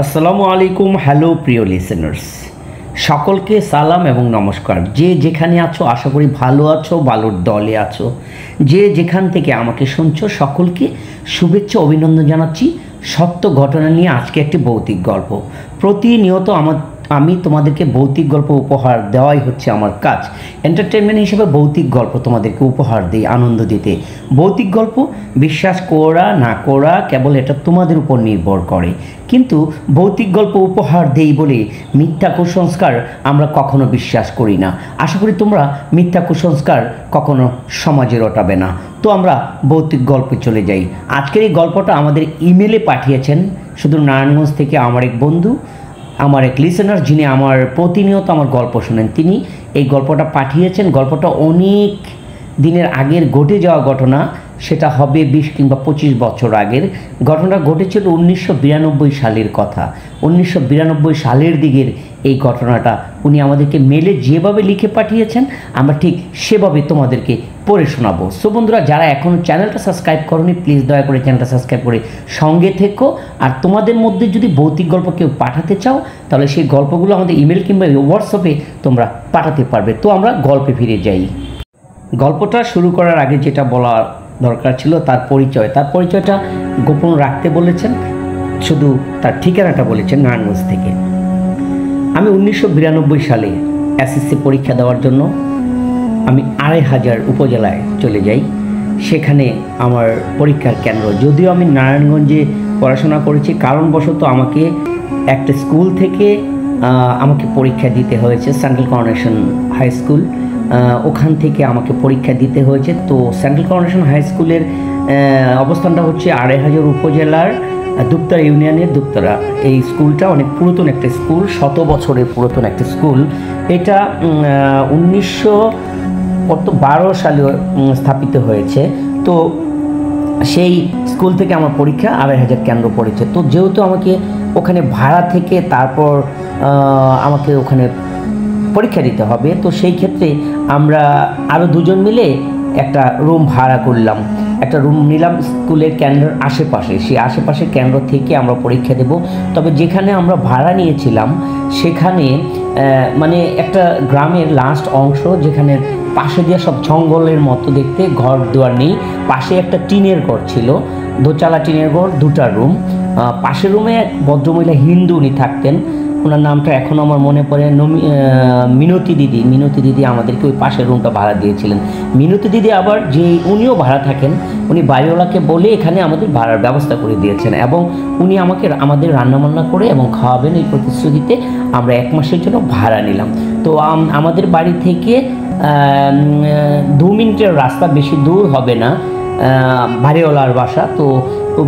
আসসালামু আলাইকুম। হ্যালো প্রিয় লিসেনার্স, সকলকে সালাম এবং নমস্কার। যে যেখানে আছো আশা করি ভালো আছো, ভালোর দলে আছো। যে যেখান থেকে আমাকে শুনছো সকলকে শুভেচ্ছা অভিনন্দন জানাচ্ছি। সত্য ঘটনা নিয়ে আজকে একটি ভৌতিক গল্প। প্রতিনিয়ত আমি তোমাদেরকে ভৌতিক গল্প উপহার দেওয়াই হচ্ছে আমার কাজ। এন্টারটেনমেন্ট হিসেবে ভৌতিক গল্প তোমাদেরকে উপহার দিই, আনন্দ দিতে। ভৌতিক গল্প বিশ্বাস করা না করা কেবল এটা তোমাদের উপর নির্ভর করে, কিন্তু ভৌতিক গল্প উপহার দেই বলে মিথ্যা কুসংস্কার আমরা কখনো বিশ্বাস করি না। আশা করি তোমরা মিথ্যা কুসংস্কার কখনো সমাজে রটাবে না। তো আমরা ভৌতিক গল্পে চলে যাই। আজকের এই গল্পটা আমাদের ইমেলে পাঠিয়েছেন শুধু নারায়ণগঞ্জ থেকে আমার এক বন্ধু, আমার এক লিসেনার, যিনি আমার প্রতিনিয়ত আমার গল্প শোনেন। তিনি এই গল্পটা পাঠিয়েছেন। গল্পটা অনেক দিনের আগের ঘটে যাওয়া ঘটনা, সেটা হবে 20 কিংবা 25 বছর আগের ঘটনা। ঘটেছিল 1992 সালের কথা। 1992 সালের দিকের এই ঘটনাটা উনি আমাদেরকে মেলে যেভাবে লিখে পাঠিয়েছেন আমরা ঠিক সেভাবে তোমাদেরকে পড়ে শোনাবো। সো বন্ধুরা, যারা এখনও চ্যানেলটা সাবস্ক্রাইব করোনি প্লিজ দয়া করে চ্যানেলটা সাবস্ক্রাইব করে সঙ্গে থেকো। আর তোমাদের মধ্যে যদি ভৌতিক গল্প কেউ পাঠাতে চাও তাহলে সেই গল্পগুলো আমাদের ইমেল কিংবা হোয়াটসঅ্যাপে তোমরা পাঠাতে পারবে। তো আমরা গল্পে ফিরে যাই। গল্পটা শুরু করার আগে যেটা বলা দরকার ছিল তার পরিচয়টা গোপন রাখতে বলেছেন, শুধু তার ঠিকানাটা বলেছেন নারায়ণগঞ্জ থেকে। আমি 1992 সালে এসএসসি পরীক্ষা দেওয়ার জন্য আমি 2500 উপজেলায় চলে যাই। সেখানে আমার পরীক্ষার কেন্দ্র। যদিও আমি নারায়ণগঞ্জে পড়াশোনা করেছি, কারণবশত আমাকে একটা স্কুল থেকে আমাকে পরীক্ষা দিতে হয়েছে, সেন্ট্রাল করোনেশন হাই স্কুল। ওখান থেকে আমাকে পরীক্ষা দিতে হয়েছে। তো সেন্ট্রাল করোনেশন হাই স্কুলের অবস্থানটা হচ্ছে 2500 উপজেলার দুপ্তরা ইউনিয়নের দুপ্তরা। এই স্কুলটা অনেক পুরাতন একটা স্কুল, 100 বছরের পুরাতন একটা স্কুল। এটা 1912 সালে স্থাপিত হয়েছে। তো সেই স্কুল থেকে আমার পরীক্ষা 2500 কেন্দ্র পড়েছে। তো যেহেতু আমাকে ওখানে ভাড়া থেকে তারপর আমাকে ওখানে পরীক্ষা দিতে হবে, তো সেই ক্ষেত্রে আমরা আরও দুজন মিলে একটা রুম ভাড়া করলাম। একটা রুম নিলাম স্কুলের কেন্দ্রের আশেপাশে। সেই আশেপাশের কেন্দ্র থেকে আমরা পরীক্ষা দেব। তবে যেখানে আমরা ভাড়া নিয়েছিলাম সেখানে মানে একটা গ্রামের লাস্ট অংশ, যেখানে পাশে দিয়ে সব জঙ্গলের মতো দেখতে, ঘর দুয়ার নেই। পাশে একটা টিনের ঘর ছিল, দোচালা টিনের ঘর, 2টা রুম। পাশের রুমে এক ভদ্রমহিলা হিন্দু উনি থাকতেন, ওনার নামটা এখনও আমার মনে পড়ে, মিনতি দিদি আমাদেরকে ওই পাশের রুমটা ভাড়া দিয়েছিলেন। মিনতি দিদি আবার যে উনিও ভাড়া থাকেন, উনি বাড়িওয়ালাকে বলে এখানে আমাদের ভাড়ার ব্যবস্থা করে দিয়েছেন এবং উনি আমাদের রান্নাবান্না করে এবং খাওয়াবেন এই প্রতিশ্রুতিতে আমরা 1 মাসের জন্য ভাড়া নিলাম। তো আমাদের বাড়ি থেকে 2 মিনিটের রাস্তা, বেশি দূর হবে না বাড়িওয়ালার বাসা। তো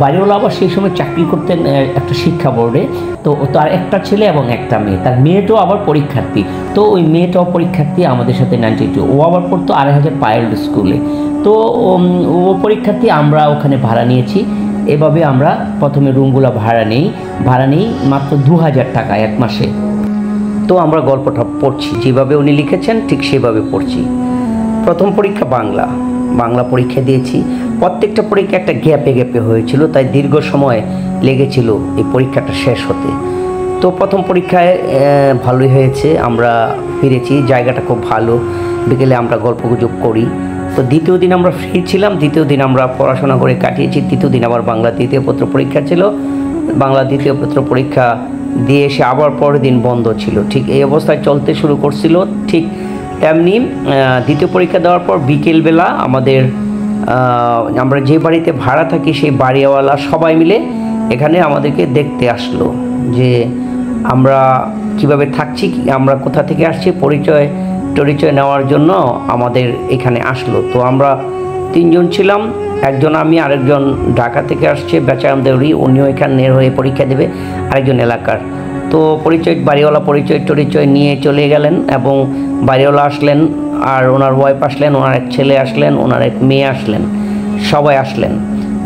বাড়িওয়ালা আবার সেই সময় চাকরি করতেন একটা শিক্ষা বোর্ডে। তো তার একটা ছেলে এবং একটা মেয়ে, তার মেয়েটাও আবার পরীক্ষার্থী। তো ওই মেয়েটাও পরীক্ষার্থী আমাদের সাথে 92, ও আবার পড়তো 2500 পাইল্ড স্কুলে। তো ও পরীক্ষার্থী, আমরা ওখানে ভাড়া নিয়েছি। এভাবে আমরা প্রথমে রুমগুলো ভাড়া নেই মাত্র 2000 টাকা 1 মাসে। তো আমরা গল্পটা পড়ছি, যেভাবে উনি লিখেছেন ঠিক সেভাবে পড়ছি। প্রথম পরীক্ষা বাংলা পরীক্ষা দিয়েছি। প্রত্যেকটা পরীক্ষা একটা গ্যাপে হয়েছিল, তাই দীর্ঘ সময় লেগেছিল এই পরীক্ষাটা শেষ হতে। তো প্রথম পরীক্ষায় ভালোই হয়েছে, আমরা ফিরেছি, জায়গাটা খুব ভালো। বিকেলে আমরা গল্পগুজব করি। তো দ্বিতীয় দিন আমরা ফ্রি ছিলাম, দ্বিতীয় দিন আমরা পড়াশোনা করে কাটিয়েছি। তৃতীয় দিন আবার বাংলা দ্বিতীয় পত্র পরীক্ষা ছিল। বাংলা দ্বিতীয় পত্র পরীক্ষা দিয়ে এসে আবার পরের দিন বন্ধ ছিল। ঠিক এই অবস্থায় চলতে শুরু করছিল। ঠিক তেমনি দ্বিতীয় পরীক্ষা দেওয়ার পর বিকেলবেলা আমরা যে বাড়িতে ভাড়া থাকি সেই বাড়িওয়ালা সবাই মিলে এখানে আমাদেরকে দেখতে আসলো যে আমরা কিভাবে থাকছি, আমরা কোথা থেকে আসছি, পরিচয় নেওয়ার জন্য আমাদের এখানে আসলো। তো আমরা 3 জন ছিলাম, একজন আমি, আরেকজন ঢাকা থেকে আসছে বেচারাম দেউরি, উনিও এখানের হয়ে পরীক্ষা দেবে, আরেকজন এলাকার। তো বাড়িওয়ালা পরিচয় নিয়ে চলে গেলেন এবং বাড়িওয়ালা আসলেন, আর ওনার ওয়াইফ আসলেন, ওনার এক ছেলে আসলেন, ওনার এক মেয়ে আসলেন, সবাই আসলেন।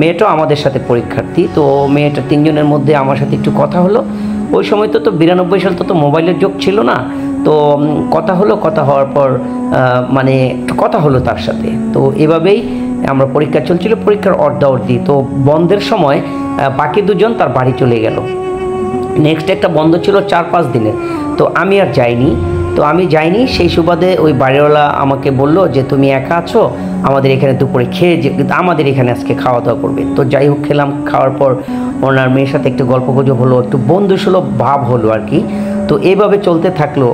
মেয়েটাও আমাদের সাথে পরীক্ষার্থী। তো মেয়েটা 3 জনের মধ্যে আমার সাথে একটু কথা হলো। ওই সময় তো 92 সাল তো মোবাইলের যুগ ছিল না। তো কথা হওয়ার পর মানে কথা হলো তার সাথে। তো এভাবেই আমরা পরীক্ষা চলছিল, পরীক্ষার অর্ধি। তো বন্ধের সময় বাকি 2 জন তার বাড়ি চলে গেল। নেক্সট একটা বন্ধ ছিল 4-5 দিনের, তো আমি আর যাইনি। সেই সুবাদে ওই বাড়িওয়ালা আমাকে বলল যে তুমি একা আছো, আমাদের এখানে দুপুরে খেয়ে যে আমাদের এখানে আজকে খাওয়া দাওয়া করবে। তো যাই হোক খেলাম, খাওয়ার পর ওনার মেয়ের সাথে একটু গল্পগুজব হলো, একটু বন্ধুসুলভ ভাব হলো আর কি। তো এইভাবে চলতে থাকলো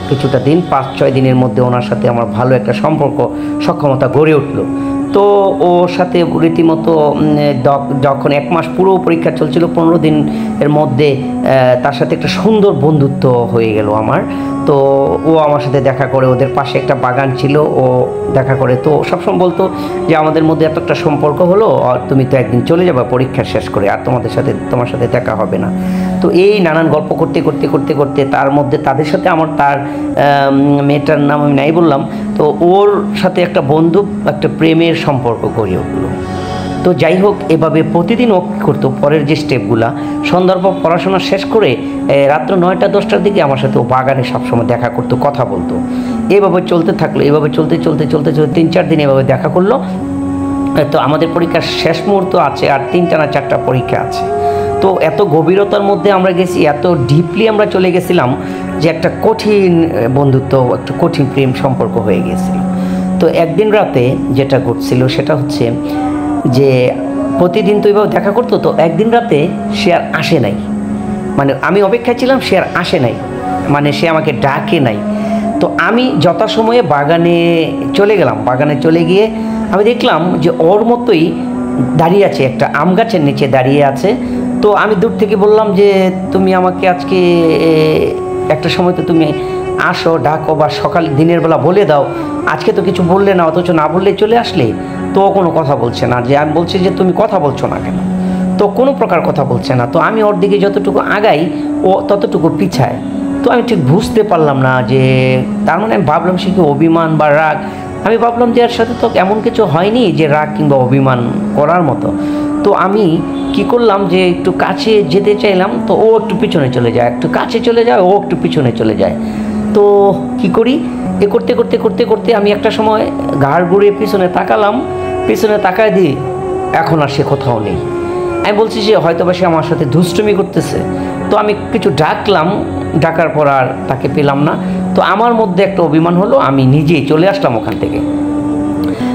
কিছুটা দিন, 5-6 দিনের মধ্যে ওনার সাথে আমার ভালো একটা সম্পর্ক সক্ষমতা গড়ে উঠলো। তো ওর সাথে রীতিমতো যখন 1 মাস পুরো পরীক্ষা চলছিল, 15 দিনের মধ্যে তার সাথে একটা সুন্দর বন্ধুত্ব হয়ে গেল আমার। তো ও আমার সাথে দেখা করে, ওদের পাশে একটা বাগান ছিল, ও দেখা করে। তো সবসময় বলতো যে আমাদের মধ্যে এত একটা সম্পর্ক হলো, আর তুমি তো একদিন চলে যাবে পরীক্ষা শেষ করে, আর তোমার সাথে দেখা হবে না। তো এই নানান গল্প করতে করতে করতে করতে তার মধ্যে তাদের সাথে তার মেয়েটার নাম আমি নাই বললাম, তো ওর সাথে একটা বন্ধু, একটা প্রেমের সম্পর্ক গড়ে উঠলো। তো যাই হোক, এভাবে প্রতিদিন ও করতো পরের যে স্টেপগুলা, সন্ধ্যার পর পড়াশোনা শেষ করে রাত্র 9টা-10টার দিকে আমার সাথে ও বাগানে সবসময় দেখা করতো, কথা বলতো। এভাবে চলতে থাকলো, এভাবে চলতে 3-4 দিন এভাবে দেখা করলো। তো আমাদের পরীক্ষার শেষ মুহূর্ত আছে, আর 3টা না 4টা পরীক্ষা আছে। তো এত গভীরতার মধ্যে আমরা গেছি, এত ডিপলি আমরা চলে গেছিলাম যে একটা কঠিন বন্ধুত্ব, একটা কঠিন প্রেম সম্পর্ক হয়ে গিয়েছিল। তো একদিন রাতে যেটা ঘটছিল সেটা হচ্ছে যে প্রতিদিন তো এভাবে দেখা করতো, তো একদিন রাতে সে আর আসে নাই। মানে আমি অপেক্ষায় ছিলাম, সে আর আসে নাই, মানে সে আমাকে ডাকে নাই। তো আমি যথাসময়ে বাগানে চলে গেলাম। বাগানে চলে গিয়ে আমি দেখলাম যে ওর মতোই দাঁড়িয়ে আছে, একটা আম গাছের নিচে দাঁড়িয়ে আছে। তো আমি দূর থেকে বললাম যে তুমি আমাকে আজকে একটা সময় তো তুমি আসো, ডাকো, বা সকাল দিনের বেলা বলে দাও, আজকে তো কিছু বললে না, অথচ না বললে চলে আসলে। তো কোনো কথা বলছে না, যে আমি বলছি যে তুমি কথা বলছো না কেন, তো কোনো প্রকার কথা বলছে না। তো আমি ওর দিকে যতটুকু আগাই ও ততটুকু পিছায়। তো আমি ঠিক বুঝতে পারলাম না যে, তার মানে আমি ভাবলাম সে কি অভিমান বা রাগ। আমি ভাবলাম যে এর সাথে তো এমন কিছু হয়নি যে রাগ কিংবা অভিমান করার মতো। তো আমি কি করলাম যে একটু কাছে যেতে চাইলাম, তো ও একটু পিছনে চলে যায়, একটু কাছে চলে যায়, ও একটু পিছনে চলে যায়। তো কি করি, এ করতে করতে করতে করতে আমি একটা সময় ঘাড় ঘুরিয়ে পিছনে তাকালাম, পিছনে তাকায় দিই, এখন আর সে কোথাও নেই। আমি বলছি যে হয়তো বা সে আমার সাথে দুষ্টুমি করতেছে। তো আমি কিছু ডাকলাম, ডাকার পর আর তাকে পেলাম না। তো আমার মধ্যে একটা অভিমান হলো, আমি নিজেই চলে আসলাম ওখান থেকে।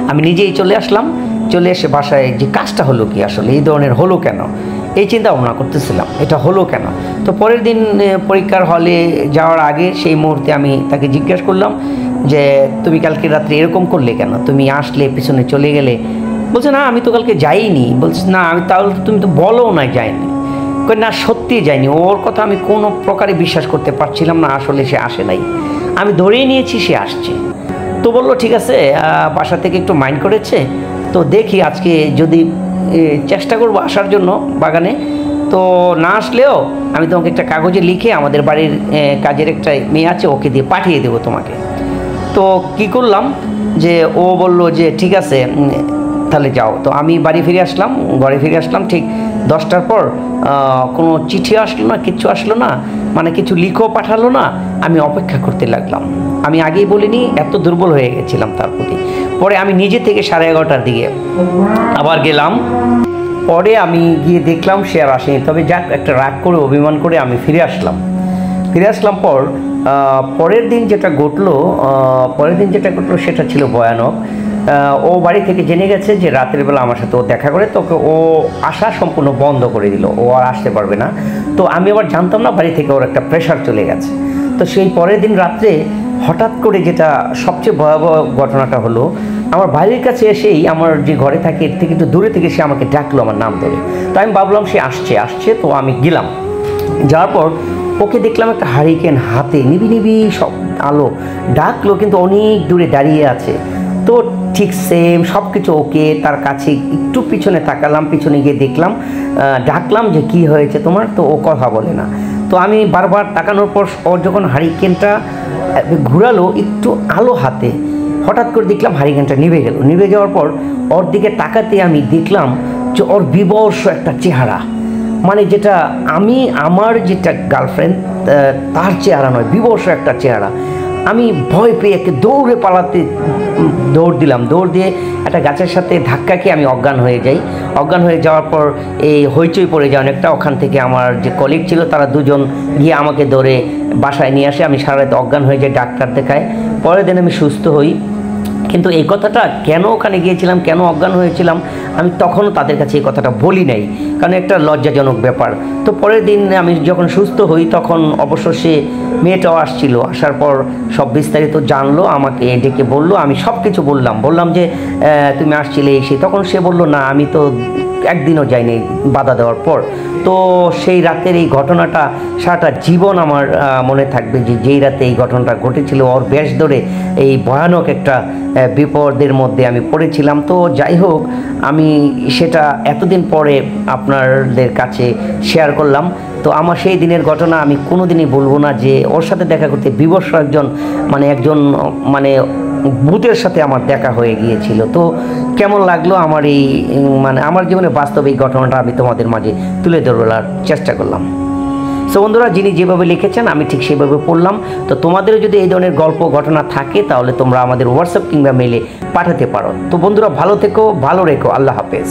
আমি নিজেই চলে আসলাম, চলে এসে বাসায় যে কাজটা হলো কি, আসলে এই ধরনের হলো কেন, এই চিন্তা ভাবনা করতেছিলাম, এটা হলো কেন। তো পরের দিন পরীক্ষার হলে যাওয়ার আগে সেই মুহূর্তে আমি তাকে জিজ্ঞেস করলাম যে তুমি কালকে রাত্রে এরকম করলে কেন, তুমি আসলে পিছনে চলে গেলে। বলছে না, আমি তো কালকে যাইনি। বলছে না, আমি তাহলে তুমি তো বলো না যাইনি। না, সত্যিই যায়নি। ওর কথা আমি কোনো প্রকারে বিশ্বাস করতে পারছিলাম না, আসলে সে আসে নাই। আমি ধরেই নিয়েছি সে আসছে। তো বললো ঠিক আছে, বাসা থেকে একটু মাইন্ড করেছে, তো দেখি আজকে যদি চেষ্টা করবো আসার জন্য বাগানে। তো না আসলেও আমি তোমাকে একটা কাগজে লিখে আমাদের বাড়ির কাজের একটা মেয়ে আছে, ওকে দিয়ে পাঠিয়ে দেবো তোমাকে। তো কি করলাম যে ও বলল যে ঠিক আছে তাহলে যাও। তো আমি বাড়ি ফিরে আসলাম, ঘরে ফিরে আসলাম ঠিক 10টার পর। কোনো চিঠি আসলো না, কিচ্ছু আসলো না, মানে কিছু লিখেও পাঠালো না। আমি অপেক্ষা করতে লাগলাম। আমি আগেই বলিনি, এত দুর্বল হয়ে গেছিলাম তার প্রতি। পরে আমি নিজে থেকে 11:30টার দিকে আবার গেলাম। পরে আমি গিয়ে দেখলাম সে আর আসেনি। তবে যাক, একটা রাগ করে অভিমান করে আমি ফিরে আসলাম। পর পরের দিন যেটা ঘটলো সেটা ছিল ভয়ানক। ও বাড়ি থেকে জেনে গেছে যে রাতের বেলা আমার সাথে ও দেখা করে, তোকে ও আসা সম্পূর্ণ বন্ধ করে দিল, ও আর আসতে পারবে না। তো আমি আবার জানতাম না বাড়ি থেকে ওর একটা প্রেশার চলে গেছে। তো সেই পরের দিন রাত্রে হঠাৎ করে যেটা সবচেয়ে ভয়াবহ ঘটনাটা হলো, আমার বাড়ির কাছে এসেই, আমার যে ঘরে থাকে এর থেকে একটু দূরে থেকে সে আমাকে ডাকলো আমার নাম ধরে। তো আমি ভাবলাম সে আসছে। তো আমি গেলাম, যাওয়ার পর ওকে দেখলাম একটা হারিকেন হাতে, নিবি নিবি সব আলো, ডাকলো কিন্তু অনেক দূরে দাঁড়িয়ে আছে। তো ঠিক সেম সব কিছু ওকে, তার কাছে একটু পিছনে তাকালাম, পিছনে গিয়ে দেখলাম, ডাকলাম যে কি হয়েছে তোমার, তো ও কথা বলে না। তো আমি বারবার তাকানোর পর ওর যখন হারিকেনটা ঘুরালো একটু আলো হাতে, হঠাৎ করে দেখলাম হারিকেনটা নিভে গেল। নিভে যাওয়ার পর ওর দিকে তাকাতে আমি দেখলাম যে ওর বিবর্ষ একটা চেহারা, মানে যেটা আমার যেটা গার্লফ্রেন্ড তার চেহারা নয়, বিবর্ষ একটা চেহারা। আমি ভয় পেয়ে একে দৌড়ে পালাতে দৌড় দিলাম, দৌড় দিয়ে একটা গাছের সাথে ধাক্কা খেয়ে আমি অজ্ঞান হয়ে যাই। অজ্ঞান হয়ে যাওয়ার পর এই হইচই পড়ে যায় অনেকটা। ওখান থেকে আমার যে কলিগ ছিল তারা দুজন গিয়ে আমাকে ধরে বাসায় নিয়ে আসে। আমি সারা রাত অজ্ঞান হয়ে যাই, ডাক্তার দেখায়। পরের দিন আমি সুস্থ হই। কিন্তু এই কথাটা কেন ওখানে গিয়েছিলাম, কেন অজ্ঞান হয়েছিলাম, আমি তখনও তাদের কাছে এই কথাটা বলি নাই, কারণ একটা লজ্জাজনক ব্যাপার। তো পরের দিন আমি যখন সুস্থ হই তখন অবশ্য সে মেয়েটাও আসছিল। আসার পর সব বিস্তারিত জানলো, আমাকে ডেকে বললো, আমি সব কিছু বললাম যে তুমি আসছিলে এসে। তখন সে বলল না, আমি তো একদিনও যাইনি বাধা দেওয়ার পর। তো সেই রাতের এই ঘটনাটা সারাটা জীবন আমার মনে থাকবে, যে যেই রাতে এই ঘটনাটা ঘটেছিল ওর বেশ ধরে এই ভয়ানক একটা বিপদের মধ্যে আমি পড়েছিলাম। তো যাই হোক, আমি সেটা এতদিন পরে আপনাদের কাছে শেয়ার করলাম। তো আমার সেই দিনের ঘটনা আমি কোনো দিনই বলবো না, যে ওর সাথে দেখা করতে বিবস্ত্র একজন ভূতের সাথে আমার দেখা হয়ে গিয়েছিল। তো কেমন লাগলো আমার এই আমার জীবনে বাস্তবে এই ঘটনাটা আমি তোমাদের মাঝে তুলে ধরার চেষ্টা করলাম। সো বন্ধুরা, যিনি যেভাবে লিখেছেন আমি ঠিক সেভাবে পড়লাম। তো তোমাদেরও যদি এই ধরনের গল্প ঘটনা থাকে তাহলে তোমরা আমাদের হোয়াটসঅ্যাপ কিংবা মেলে পাঠাতে পারো। তো বন্ধুরা, ভালো থেকো, ভালো রেখো। আল্লাহ হাফেজ।